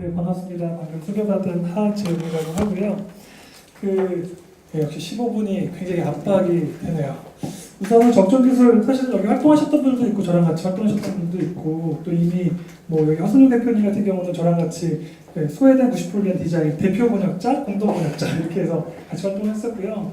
네, 반갑습니다. 방금 소개받은 하재훈이라고 하고요. 역시 15분이 굉장히 압박이 되네요. 우선은 적정기술, 사실 여기 활동하셨던 분들도 있고 저랑 같이 활동하셨던 분들도 있고 또 이미 여기 허순웅 대표님 같은 경우는 저랑 같이 소외된 90%를 위한 디자인 대표 번역자, 공동 번역자 이렇게 해서 같이 활동했었고요.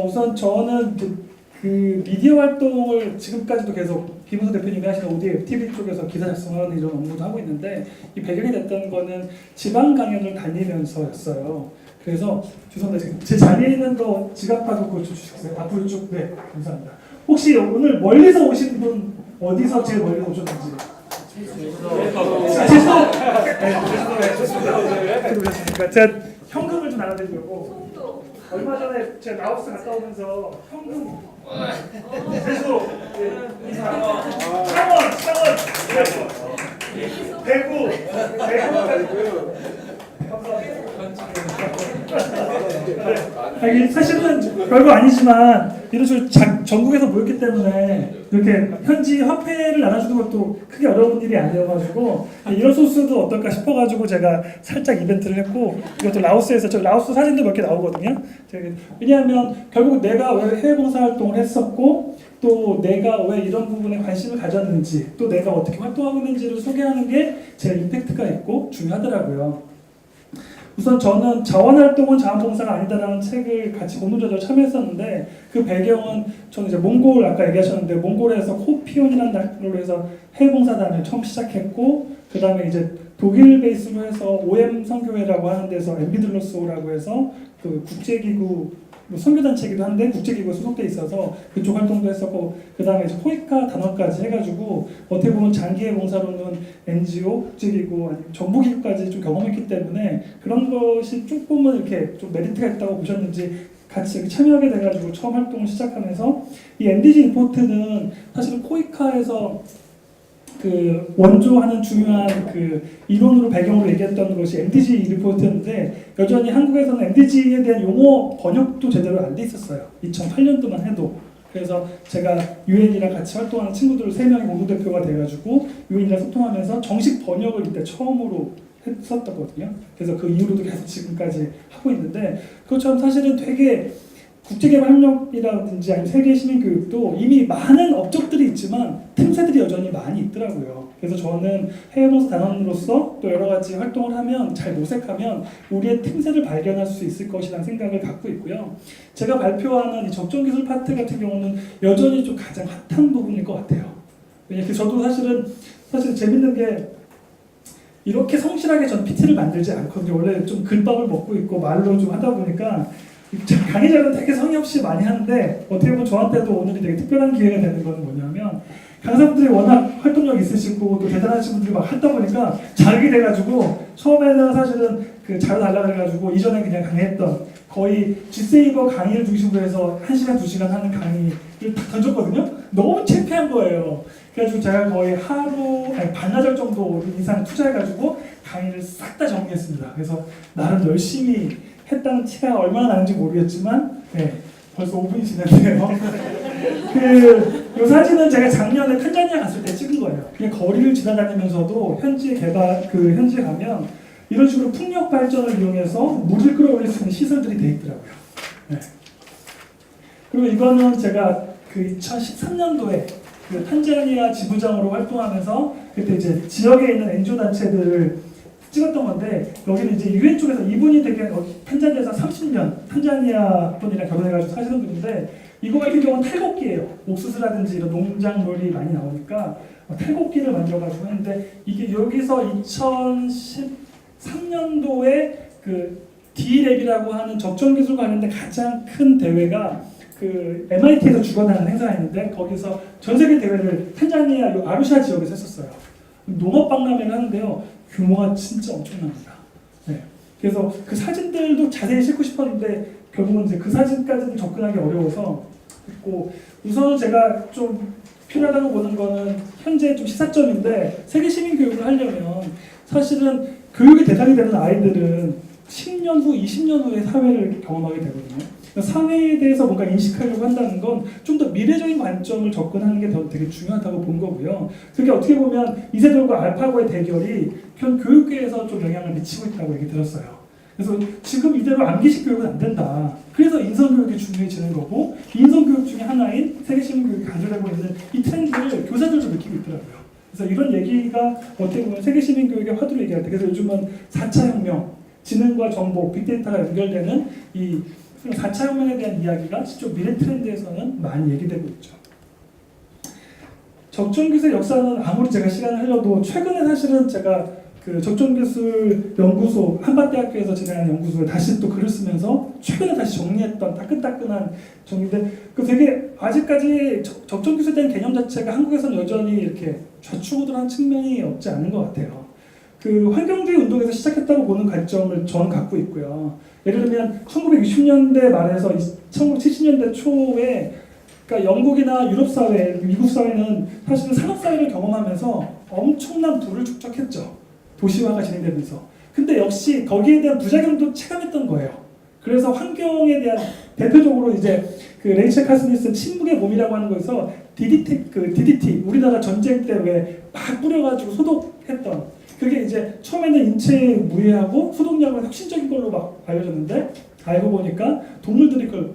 우선 저는 그 미디어 활동을 지금까지도 계속 김은수 대표님이 하시는 ODF TV 쪽에서 기사 작성하는 이런 업무도 하고 있는데 이 배경이 됐던 거는 지방 강연을 다니면서였어요. 그래서 죄송합니다. 제 자리에 있는 거 지갑하고 그거 좀 주시겠어요? 앞으로 쭉. 네, 감사합니다. 혹시 오늘 멀리서 오신 분 어디서 제일 멀리서 오셨는지? 제주도. 네, 좋습니다. 제가 현금을 좀 나눠드리려고. 얼마 전에 제가 라오스 갔다 오면서 현금 제주도, 창원, 대구. 사실은 별거 아니지만 이런 식으로 전국에서 모였기 때문에 이렇게 현지 화폐를 나눠주는 것도 크게 어려운 일이 아니어가지고 이런 소스도 어떨까 싶어가지고 제가 살짝 이벤트를 했고 이것도 라오스에서 저 라오스 사진도 몇 개 나오거든요. 왜냐하면 결국 내가 왜 해외 봉사활동을 했었고 또 내가 왜 이런 부분에 관심을 가졌는지 또 내가 어떻게 활동하고 있는지를 소개하는 게 제일 임팩트가 있고 중요하더라고요. 우선 저는 자원활동은 자원봉사가 아니다라는 책을 같이 공동저자로 참여했었는데 그 배경은 저는 이제 몽골 아까 얘기하셨는데 몽골에서 코피온이라는 나라로 해서 해외봉사단을 처음 시작했고 그 다음에 이제 독일 베이스로 해서 OM 선교회라고 하는 데서 엠비들로스라고 해서 그 국제기구 선교단체이기도 한데 국제기구에 소속돼 있어서 그쪽 활동도 했었고 그 다음에 이제 포이카 단원까지 해가지고 어떻게 보면 장기의 봉사로는 NGO, 국제기구, 아니면 정부기구까지 좀 경험했기 때문에 그런 것이 조금은 이렇게 좀 메리트가 있다고 보셨는지 같이 이렇게 참여하게 돼가지고 처음 활동을 시작하면서 이 MDG 리포트는 사실은 포이카에서 그 원조하는 중요한 그 이론으로 배경으로 얘기했던 것이 MDG 리포트였는데 여전히 한국에서는 MDG에 대한 용어 번역도 제대로 안 돼 있었어요. 2008년도만 해도. 그래서 제가 유엔이랑 같이 활동하는 친구들 3명이 공동대표가 돼가지고 유엔이랑 소통하면서 정식 번역을 이때 처음으로 했었거든요. 그래서 그 이후로도 계속 지금까지 하고 있는데 그것처럼 사실은 되게 국제개발협력이라든지 아니면 세계 시민교육도 이미 많은 업적들이 있지만 틈새들이 여전히 많이 있더라고요. 그래서 저는 해외봉사 단원으로서 또 여러 가지 활동을 하면 잘 모색하면 우리의 틈새를 발견할 수 있을 것이라는 생각을 갖고 있고요. 제가 발표하는 이 적정기술 파트 같은 경우는 여전히 좀 가장 핫한 부분일 것 같아요. 왜냐면 저도 사실 재밌는 게 이렇게 성실하게 전 PT를 만들지 않거든요. 원래 좀 글밥을 먹고 있고 말로 좀 하다 보니까 강의자는 되게 성의 없이 많이 하는데 어떻게 보면 저한테도 오늘이 되게 특별한 기회가 되는 건 뭐냐면 강사분들이 워낙 활동력 있으시고 또 대단하신 분들이 막 하다 보니까 자극이 돼가지고 처음에는 사실은 그 자료달라 그래가지고 이전에 그냥 강의했던 거의 G세이버 강의를 중심으로 해서 1시간, 2시간 하는 강의를 다 던졌거든요. 너무 창피한 거예요. 그래가지고 제가 거의 반나절 정도 이상 투자해가지고 강의를 싹 다 정리했습니다. 그래서 나름 열심히 했다는 티가 얼마나 나는지 모르겠지만 벌써 5분이 지났네요. 이 사진은 제가 작년에 탄자니아 갔을 때 찍은 거예요. 그냥 거리를 지나다니면서도 현지에 가면 이런 식으로 풍력 발전을 이용해서 물을 끌어올릴 수 있는 시설들이 돼 있더라고요. 그리고 이거는 제가 그 2013년도에 그 탄자니아 지부장으로 활동하면서 그때 이제 지역에 있는 NGO 단체들을 찍었던 건데 여기는 이제 유엔 쪽에서 이분이 되게 탄자니아에서 30년 탄자니아 분이랑 결혼해가지고 사시는 분인데 이거 같은 경우는 탈곡기예요. 옥수수라든지 이런 농작물이 많이 나오니까 탈곡기를 만들어가지고 했는데 이게 여기서 2013년도에 그 D랩이라고 하는 적정기술 관련된 가장 큰 대회가 그 MIT에서 주관하는 행사가 있는데 거기서 전 세계 대회를 탄자니아 아루샤 지역에서 했었어요. 농업박람회를 하는데요. 규모가 진짜 엄청납니다. 그래서 그 사진들도 자세히 싣고 싶었는데 결국은 이제 그 사진까지는 접근하기 어려워서 했고 우선 제가 좀 필요하다고 보는 거는 현재 좀 시사점인데 세계 시민 교육을 하려면 사실은 교육의 대상이 되는 아이들은 10년 후, 20년 후에 사회를 경험하게 되거든요. 사회에 대해서 뭔가 인식하려고 한다는 건 좀 더 미래적인 관점을 접근하는 게 더 되게 중요하다고 본 거고요. 그게 어떻게 보면 이세돌과 알파고의 대결이 교육계에서 좀 영향을 미치고 있다고 얘기 들었어요. 그래서 지금 이대로 암기식 교육은 안 된다. 그래서 인성교육이 중요해지는 거고, 인성교육 중에 하나인 세계시민교육이 강조되고 있는 이 트렌드를 교사들도 느끼고 있더라고요. 그래서 이런 얘기가 어떻게 보면 세계시민교육의 화두로 얘기할 때, 그래서 요즘은 4차 혁명, 지능과 정보, 빅데이터가 연결되는 이 4차 혁명에 대한 이야기가 실제 미래 트렌드에서는 많이 얘기되고 있죠. 적정기술 역사는 아무리 제가 시간을 흘려도 최근에 사실은 제가 그 적정기술 연구소 한밭대학교에서 진행한 연구소에 다시 또 글을 쓰면서 최근에 다시 정리했던 따끈따끈한 정리인데 그 되게 아직까지 적정기술에 대한 개념 자체가 한국에서는 여전히 이렇게 좌충우돌한 측면이 없지 않은 것 같아요. 그 환경주의 운동에서 시작했다고 보는 관점을 저는 갖고 있고요. 예를 들면 1960년대 말에서 1970년대 초에 그러니까 영국이나 유럽 사회, 미국 사회는 사실은 산업 사회를 경험하면서 엄청난 부를 축적했죠. 도시화가 진행되면서. 근데 역시 거기에 대한 부작용도 체감했던 거예요. 그래서 환경에 대한 대표적으로 이제 그 레이첼 카슨이 쓴 침묵의 몸이라고 하는 거에서 DDT 우리나라 전쟁 때 왜 막 뿌려가지고 소독했던 그게 이제 처음에는 인체에 무해하고 소독약은 혁신적인 걸로 막 알려졌는데 알고 보니까 동물들이 그걸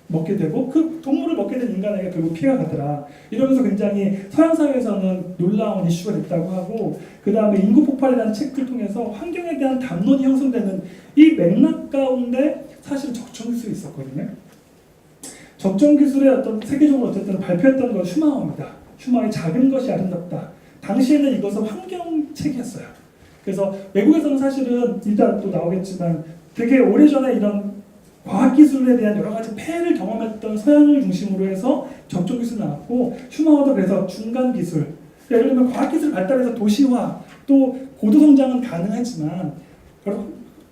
먹게 되고 그 동물을 먹게 된 인간에게 결국 피해가 가더라. 이러면서 굉장히 서양 사회에서는 놀라운 이슈가 됐다고 하고 그 다음에 인구 폭발이라는 책을 통해서 환경에 대한 담론이 형성되는 이 맥락 가운데 사실 적정기술이 있었거든요. 적정기술의 어떤 세계적으로 어쨌든 발표했던 건 슈마우입니다. 슈마우의 작은 것이 아름답다. 당시에는 이것은 환경책이었어요. 그래서 외국에서는 사실은 이따 또 나오겠지만 되게 오래전에 이런 과학기술에 대한 여러 가지 폐해를 경험했던 서양을 중심으로 해서 적정기술이 나왔고 슈마우도 그래서 중간기술 예를 들면 과학기술 발달해서 도시화 또 고도성장은 가능하지만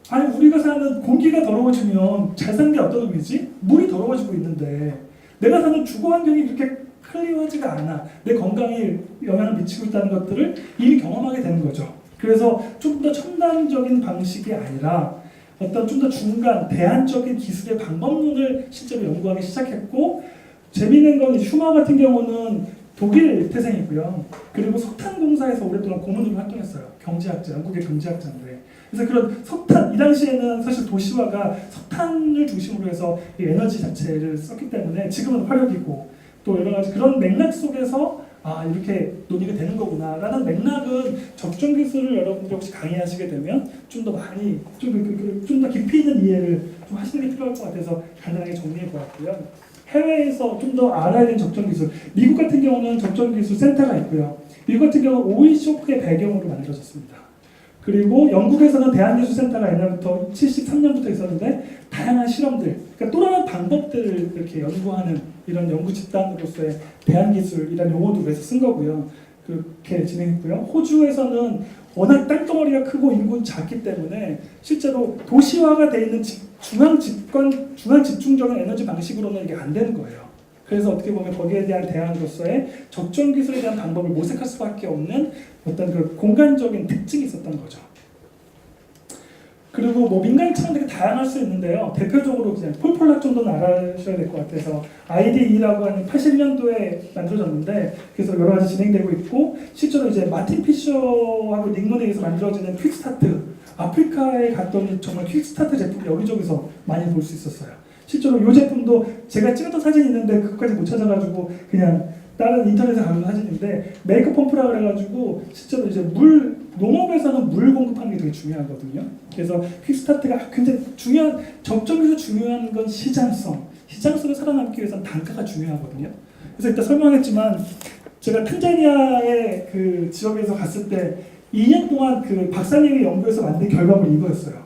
아니 우리가 사는 공기가 더러워지면 잘 사는 게 어떤 의미지? 물이 더러워지고 있는데 내가 사는 주거 환경이 그렇게 클리어하지가 않아. 내 건강에 영향을 미치고 있다는 것들을 이미 경험하게 되는 거죠. 그래서 좀 더 첨단적인 방식이 아니라 어떤 좀 더 중간 대안적인 기술의 방법론을 실제로 연구하기 시작했고 재미있는 건 슈마우 같은 경우는 독일 태생이고요. 그리고 석탄공사에서 오랫동안 고문으로 활동했어요. 경제학자, 영국의 경제학자인데. 그래서 그런 석탄, 이 당시에는 사실 도시화가 석탄을 중심으로 해서 이 에너지 자체를 썼기 때문에 지금은 화력이고 또 여러 가지 그런 맥락 속에서 아 이렇게 논의가 되는 거구나 라는 맥락은 적정기술을 여러분들이 혹시 강의하시게 되면 좀 더 많이 좀 더 깊이 있는 이해를 좀 하시는 게 필요할 것 같아서 간단하게 정리해 보았고요. 해외에서 좀 더 알아야 되는 적정기술 미국 같은 경우는 적정기술 센터가 있고요. 미국 같은 경우는 오일쇼크의 배경으로 만들어졌습니다. 그리고 영국에서는 대한기술센터가 옛날부터 73년부터 있었는데 다양한 실험들, 그러니까 또 다른 방법들을 이렇게 연구하는 이런 연구 집단으로서의 대한기술이라는 용어도 그래서 쓴 거고요. 그렇게 진행했고요. 호주에서는 워낙 땅덩어리가 크고 인구는 작기 때문에 실제로 도시화가 돼 있는 중앙 집중적인 에너지 방식으로는 이게 안 되는 거예요. 그래서 어떻게 보면 거기에 대한 대안으로서의 적정기술에 대한 방법을 모색할 수밖에 없는 어떤 그 공간적인 특징이 있었던 거죠. 그리고 뭐 민간 차원 되게 다양할 수 있는데요. 대표적으로 그냥 폴폴락 정도는 알아셔야 될 것 같아서 IDE라고 하는 81년도에 만들어졌는데 그래서 여러 가지 진행되고 있고 실제로 이제 마틴 피셔하고 닉먼에 의해서 만들어지는 퀵스타트 아프리카에 갔더니 정말 퀵스타트 제품이 여기저기서 많이 볼 수 있었어요. 실제로 이 제품도 제가 찍었던 사진이 있는데 그것까지 못 찾아가지고 그냥 다른 인터넷에 가는 사진인데 메이크 펌프라 그래가지고 실제로 이제 농업에서는 물 공급하는 게 되게 중요하거든요. 그래서 퀵스타트가 굉장히 중요한 적정기술 중요한 건 시장성을 살아남기 위해서는 단가가 중요하거든요. 그래서 이따 설명했지만 제가 탄자니아의 그 지역에서 갔을 때 2년 동안 그 박사님이 연구해서 만든 결과물이 이거였어요.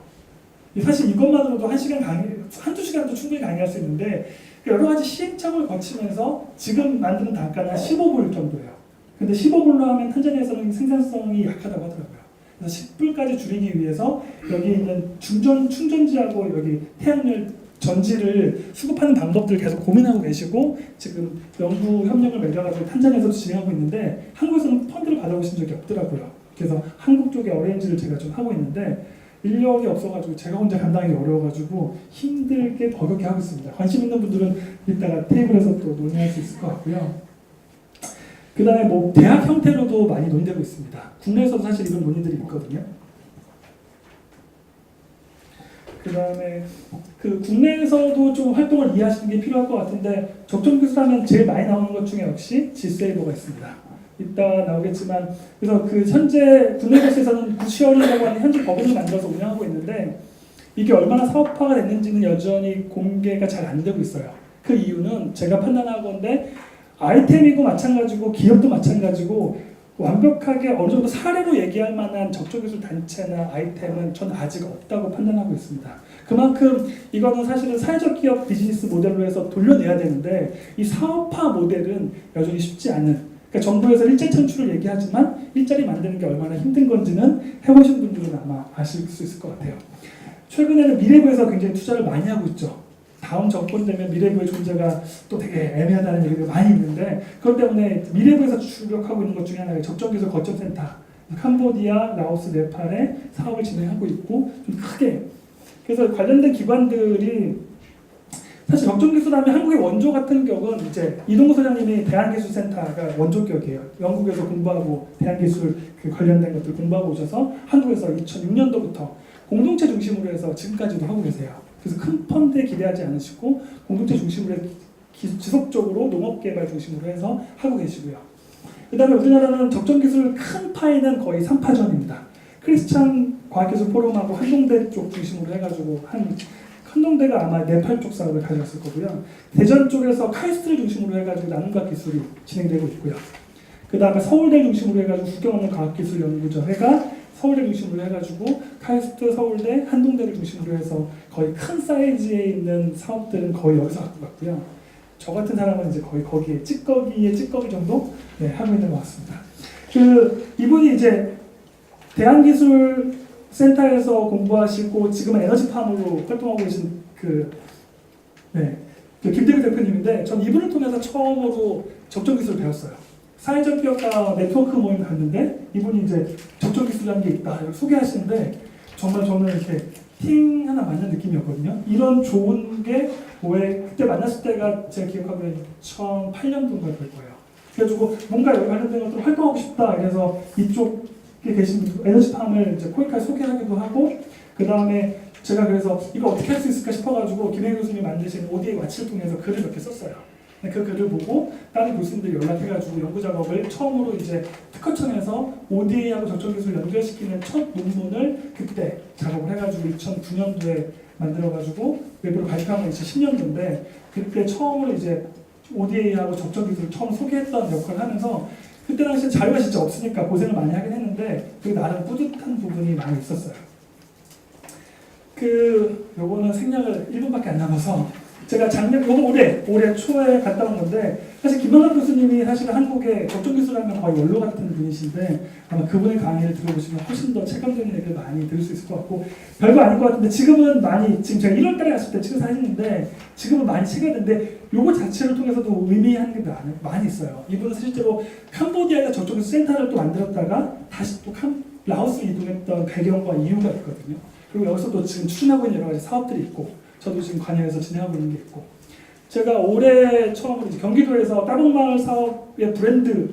사실 이것만으로도 한두 시간도 충분히 강의할 수 있는데 여러 가지 시행착오를 거치면서 지금 만드는 단가는 15불 정도예요. 근데 15불로 하면 탄자니아에서는 생산성이 약하다고 하더라고요. 그래서 10불까지 줄이기 위해서 여기 있는 충전지하고 여기 태양열 전지를 수급하는 방법들을 계속 고민하고 계시고 지금 연구 협력을 맺어가지고 탄자니아에서도 진행하고 있는데 한국에서는 펀드를 받아보신 적이 없더라고요. 그래서 한국 쪽에 어레인지를 제가 좀 하고 있는데 인력이 없어가지고 제가 혼자 감당하기 어려워가지고 힘들게 버겁게 하고 있습니다. 관심 있는 분들은 이따가 테이블에서 또 논의할 수 있을 것 같고요. 그 다음에 뭐 대학 형태로도 많이 논의되고 있습니다. 국내에서도 사실 이런 논의들이 있거든요. 그 다음에 그 국내에서도 좀 활동을 이해하시는 게 필요할 것 같은데 적정 기술하면 제일 많이 나오는 것 중에 역시 G세이버가 있습니다. 이따 나오겠지만 그래서 그 현재 국내버스에서는 굿쉐어링이라고 하는 현재 법인을 만들어서 운영하고 있는데 이게 얼마나 사업화가 됐는지는 여전히 공개가 잘 안 되고 있어요. 그 이유는 제가 판단하건데 아이템이고 마찬가지고 기업도 마찬가지고 완벽하게 어느 정도 사례로 얘기할 만한 적정기술 단체나 아이템은 전 아직 없다고 판단하고 있습니다. 그만큼 이거는 사실은 사회적 기업 비즈니스 모델로 해서 돌려내야 되는데 이 사업화 모델은 여전히 쉽지 않은, 그러니까 정부에서 일자리 창출을 얘기하지만 일자리 만드는 게 얼마나 힘든 건지는 해보신 분들은 아마 아실 수 있을 것 같아요. 최근에는 미래부에서 굉장히 투자를 많이 하고 있죠. 다음 정권 되면 미래부의 존재가 또 되게 애매하다는 얘기가 많이 있는데 그것 때문에 미래부에서 주력하고 있는 것 중에 하나가 적정기술 거점센터, 캄보디아, 라오스, 네팔에 사업을 진행하고 있고 좀 크게, 그래서 관련된 기관들이 사실 적정기술하면 한국의 원조 같은 격은 이제 이동구 소장님이 대한기술센터가 원조격이에요. 영국에서 공부하고 대한기술 그 관련된 것들 공부하고 오셔서 한국에서 2006년도부터 공동체 중심으로 해서 지금까지도 하고 계세요. 그래서 큰 펀드에 기대하지 않으시고 공동체 중심으로 지속적으로 농업개발 중심으로 해서 하고 계시고요. 그 다음에 우리나라는 적정기술 큰 파이는 거의 3파전입니다. 크리스찬 과학기술 포럼하고 한동대 쪽 중심으로 해가지고 한동대가 아마 네팔 쪽 사업을 가져갔을 거고요. 대전 쪽에서 카이스트를 중심으로 해가지고 나눔과학 기술이 진행되고 있고요. 그 다음에 서울대 중심으로 해가지고 국경없는 과학기술연구조회가 서울대 중심으로 해가지고 카이스트, 서울대, 한동대를 중심으로 해서 거의 큰 사이즈에 있는 사업들은 거의 여기서 갖고 갔고요. 저 같은 사람은 이제 거의 거기에 찌꺼기의 찌꺼기 정도 하고 있는 것 같습니다. 이분이 이제 대한기술센터에서 공부하시고 지금은 에너지팜으로 활동하고 계신 그 김대규 대표님인데 전 이분을 통해서 처음으로 적정기술을 배웠어요. 사회적 기업가 네트워크 모임 갔는데 이분이 이제 적정기술이라는 게 있다 이렇게 소개하시는데 정말 저는 이렇게 팅 하나 맞는 느낌이었거든요. 이런 좋은 게 뭐에 그때 만났을 때가 제가 기억하기로는 2008년도인가 될 거예요. 그래가지고 뭔가 여기 관련된 것들 활동하고 싶다 이래서 이쪽에 계신 에너지팜을 이제 코이카에 소개하기도 하고 그 다음에 제가 그래서 이거 어떻게 할 수 있을까 싶어가지고 김혜경 교수님이 만드신 ODA 와치를 통해서 글을 몇 개 썼어요. 그 글을 보고 다른 교수님들 연락해가지고 연구 작업을 처음으로 이제 특허청에서 ODA하고 적정기술 연결시키는 첫 논문을 그때 작업을 해가지고 2009년도에 만들어가지고 외부로 발표한 건 2010년도인데 그때 처음으로 이제 ODA하고 적정기술을 처음 소개했던 역할을 하면서 그때 당시에 자료가 진짜 없으니까 고생을 많이 하긴 했는데 그게 나름 뿌듯한 부분이 많이 있었어요. 요거는 생략을 1분밖에 안 남아서 제가 올해 초에 갔다 온 건데 사실 김만학 교수님이 사실은 한국의 적정기술하면 거의 원로 같은 분이신데 아마 그분의 강의를 들어보시면 훨씬 더 체감되는 얘기를 많이 들을 수 있을 것 같고 별거 아닐 것 같은데 지금 제가 1월 달에 갔을 때 찍은 사진인데 지금은 많이 체계되는데 요거 자체를 통해서도 의미하는 게 많이 있어요. 이분은 실제로 캄보디아에서 적정기술 센터를 또 만들었다가 다시 또 라오스로 이동했던 배경과 이유가 있거든요. 그리고 여기서 또 지금 추진하고 있는 여러 가지 사업들이 있고 저도 지금 관여해서 진행하고 있는 게 있고 제가 올해 처음으로 이제 경기도에서 따봉마을 사업의 브랜드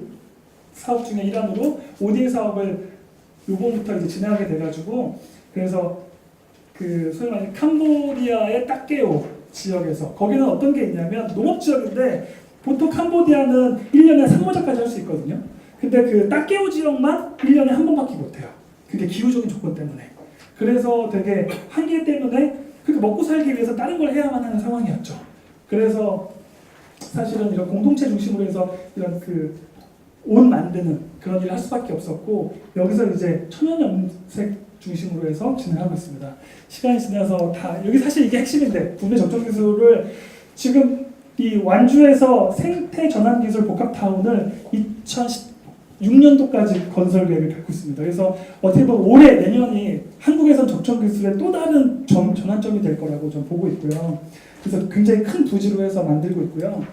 사업 중에 일환으로 ODA 사업을 요번부터 이제 진행하게 돼가지고 그래서 소위 말하는 캄보디아의 딱게오 지역에서 거기는 어떤 게 있냐면 농업 지역인데 보통 캄보디아는 1년에 상모작까지 할 수 있거든요. 근데 그 딱게오 지역만 1년에 한 번밖에 못해요. 그게 기후적인 조건 때문에. 그래서 되게 한계 때문에 그렇게 먹고 살기 위해서 다른 걸 해야만 하는 상황이었죠. 그래서 사실은 이런 공동체 중심으로 해서 이런 옷 만드는 그런 일을 할 수밖에 없었고 여기서 이제 천연염색 중심으로 해서 진행하고 있습니다. 시간이 지나서 여기 사실 이게 핵심인데 국내 적정기술을 지금 이 완주에서 생태전환기술 복합타운을 2016년도까지 건설 계획을 갖고 있습니다. 그래서 어떻게 보면 올해 내년이 한국에선 적정기술의 또 다른 전환점이 될 거라고 저는 보고 있고요. 그래서 굉장히 큰 부지로 해서 만들고 있고요.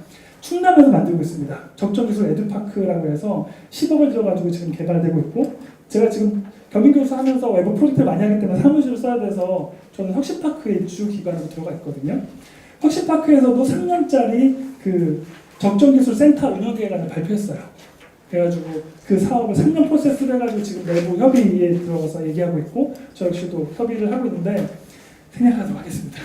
충남에서 만들고 있습니다. 적정기술 에듀파크라고 해서 10억을 들여가지고 지금 개발되고 있고, 제가 지금 겸임교수 하면서 외부 프로젝트를 많이 하기 때문에 사무실을 써야 돼서 저는 혁신파크에 입주 기관으로 들어가 있거든요. 혁신파크에서도 3년짜리 그 적정기술 센터 운영계획안을 발표했어요. 그래가지고 그 사업을 3년 프로세스를 해가지고 지금 내부 협의에 들어가서 얘기하고 있고, 저 역시도 협의를 하고 있는데 생략하도록 하겠습니다.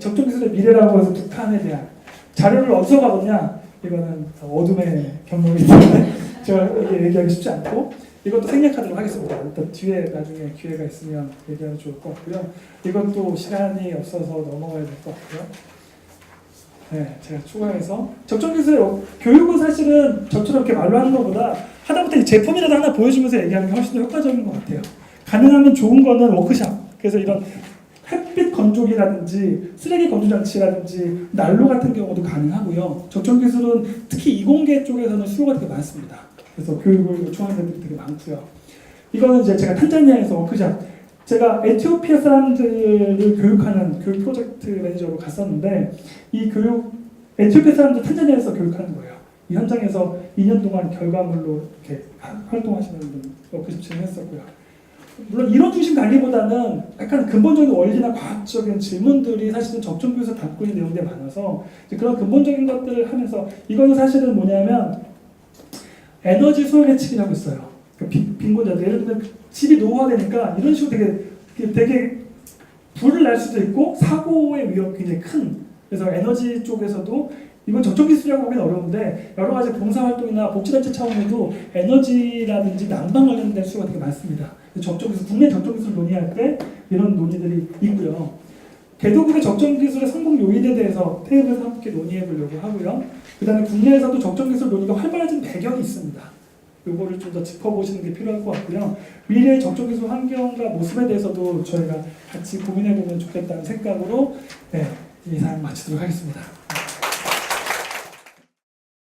적정기술의 미래라고 해서 북한에 대한 자료를 어디서 가보냐, 이거는 어둠의 경로이기 때문에 제가 이게 얘기하기 쉽지 않고 이것도 생략하도록 하겠습니다. 일단 뒤에 나중에 기회가 있으면 얘기하면 좋을 것 같고요. 이것도 시간이 없어서 넘어가야 될 것 같고요. 네, 제가 추가해서 적정기술 교육은 사실은 저처럼 이렇게 말로 하는 것보다 하다못해 이 제품이라도 하나 보여주면서 얘기하는 게 훨씬 더 효과적인 것 같아요. 가능하면 좋은 거는 워크샵. 그래서 이런 햇빛 건조기라든지 쓰레기 건조 장치라든지 난로 같은 경우도 가능하고요. 적정기술은 특히 이공계 쪽에서는 수요가 되게 많습니다. 그래서 교육을 요청하는 데들이 되게 많고요. 이거는 이제 제가 탄자니아에서 워크샵, 제가 에티오피아 사람들을 교육하는 교육 프로젝트 매니저로 갔었는데, 이 교육 에티오피아 사람들 탄자니아에서 교육하는 거예요. 이 현장에서 2년 동안 결과물로 이렇게 활동하시는 분 워크숍 진행했었고요. 물론 이론 중심 강의보다는 약간 근본적인 원리나 과학적인 질문들이 사실은 적정교육에서 담고 있는 내용들이 많아서 그런 근본적인 것들을 하면서, 이거는 사실은 뭐냐면 에너지 소요 예측이라고 있어요. 그러니까 빈곤자들, 예를 들면 집이 노후화되니까 이런 식으로 되게 불을 날 수도 있고 사고의 위험이 굉장히 큰, 그래서 에너지 쪽에서도 이건 적정기술이라고 하긴 어려운데 여러 가지 봉사활동이나 복지단체 차원에도 에너지라든지 난방 관련된 수요가 되게 많습니다. 적정기술, 국내 적정기술 논의할 때 이런 논의들이 있고요. 개도국의 적정기술의 성공 요인에 대해서 테이블에서 함께 논의해 보려고 하고요. 그 다음에 국내에서도 적정기술 논의가 활발해진 배경이 있습니다. 요거를 좀 더 짚어보시는 게 필요할 것 같고요. 미래의 적정기술 환경과 모습에 대해서도 저희가 같이 고민해 보면 좋겠다는 생각으로 이 사항 마치도록 하겠습니다.